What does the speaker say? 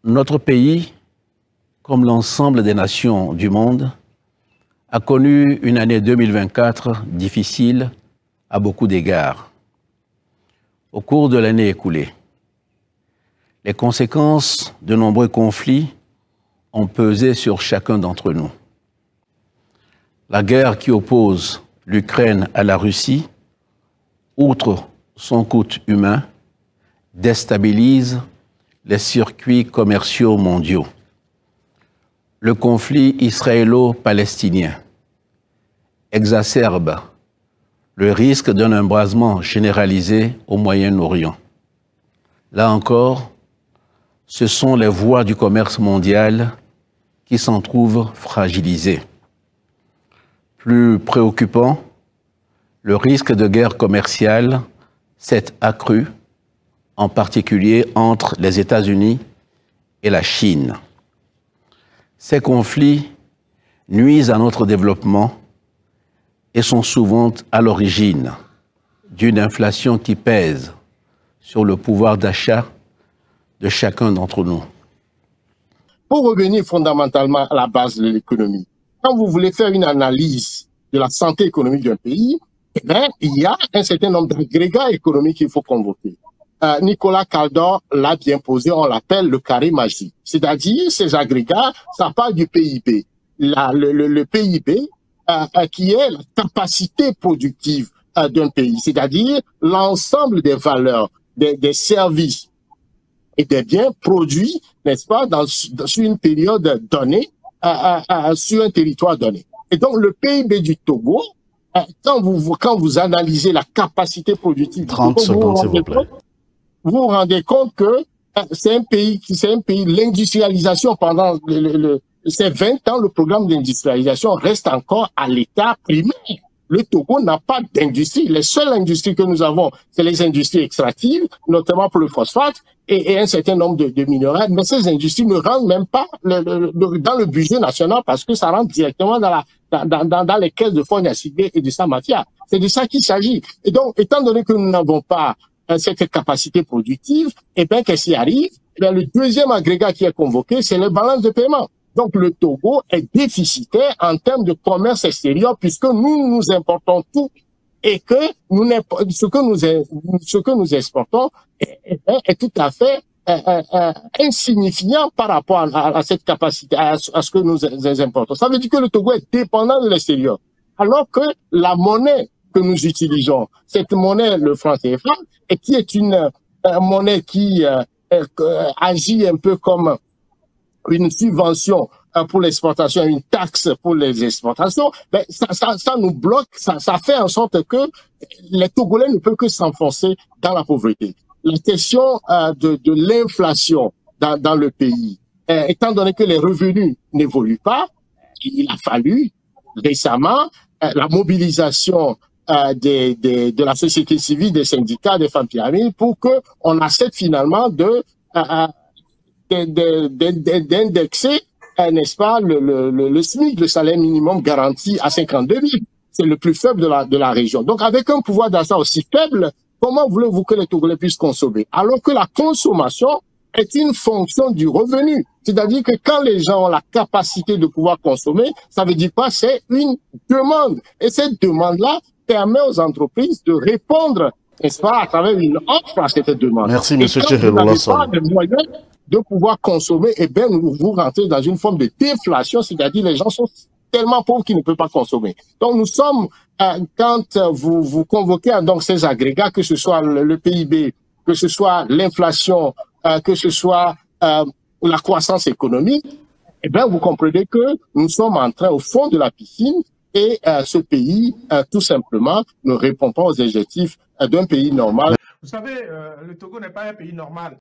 Notre pays, comme l'ensemble des nations du monde, a connu une année 2024 difficile à beaucoup d'égards. Au cours de l'année écoulée, les conséquences de nombreux conflits ont pesé sur chacun d'entre nous. La guerre qui oppose l'Ukraine à la Russie, outre son coût humain, déstabilise les circuits commerciaux mondiaux. Le conflit israélo-palestinien exacerbe le risque d'un embrasement généralisé au Moyen-Orient. Là encore, ce sont les voies du commerce mondial qui s'en trouvent fragilisées. Plus préoccupant, le risque de guerre commerciale s'est accru, en particulier entre les États-Unis et la Chine. Ces conflits nuisent à notre développement et sont souvent à l'origine d'une inflation qui pèse sur le pouvoir d'achat de chacun d'entre nous. Pour revenir fondamentalement à la base de l'économie, quand vous voulez faire une analyse de la santé économique d'un pays, eh bien, il y a un certain nombre d'agrégats économiques qu'il faut convoquer. Nicolas Kaldor l'a bien posé, on l'appelle le carré magique. C'est-à-dire, ces agrégats, ça parle du PIB. Le PIB, qui est la capacité productive d'un pays, c'est-à-dire l'ensemble des valeurs, des services et des biens produits, n'est-ce pas, sur une période donnée, sur un territoire donné. Et donc, le PIB du Togo, quand vous analysez la capacité productive du Togo, vous vous rendez compte que c'est un pays, l'industrialisation pendant ces 20 ans, le programme d'industrialisation reste encore à l'état primaire. Le Togo n'a pas d'industrie. Les seules industries que nous avons, c'est les industries extractives, notamment pour le phosphate et un certain nombre de minéraux. Mais ces industries ne rentrent même pas dans le budget national parce que ça rentre directement dans les caisses de fonds d'acidité et de sa mafia. C'est de ça qu'il s'agit. Et donc, étant donné que nous n'avons pas cette capacité productive, et bien, qu'est-ce qui arrive? Le deuxième agrégat qui est convoqué, c'est les balances de paiement. Donc, le Togo est déficitaire en termes de commerce extérieur puisque nous importons tout et que ce que nous exportons est tout à fait insignifiant par rapport à cette capacité, à ce que nous importons. Ça veut dire que le Togo est dépendant de l'extérieur. Alors que la monnaie que nous utilisons, cette monnaie, le franc CFA, et qui est une monnaie qui agit un peu comme une subvention pour l'exportation, une taxe pour les exportations, ben ça nous bloque, ça fait en sorte que les Togolais ne peuvent que s'enfoncer dans la pauvreté. La question de l'inflation dans le pays, étant donné que les revenus n'évoluent pas, il a fallu récemment la mobilisation de la société civile, des syndicats, des femmes pyramides, pour que on accepte finalement d'indexer, n'est-ce pas, le SMIC, le salaire minimum garanti à 52 000. C'est le plus faible de la région. Donc, avec un pouvoir d'achat aussi faible, comment voulez-vous que les Togolais puissent consommer? Alors que la consommation est une fonction du revenu. C'est-à-dire que quand les gens ont la capacité de pouvoir consommer, ça veut dire quoi? C'est une demande. Et cette demande-là permet aux entreprises de répondre, n'est-ce pas, à travers une offre à cette demande. Merci, M. Thierry. Vous n'avez pas de moyens de pouvoir consommer, et bien vous rentrez dans une forme de déflation, c'est-à-dire les gens sont tellement pauvres qu'ils ne peuvent pas consommer. Donc nous sommes, quand vous convoquez donc ces agrégats, que ce soit le PIB, que ce soit l'inflation, que ce soit la croissance économique, eh bien vous comprenez que nous sommes en train au fond de la piscine et ce pays, tout simplement, ne répond pas aux objectifs d'un pays normal. Vous savez, le Togo n'est pas un pays normal.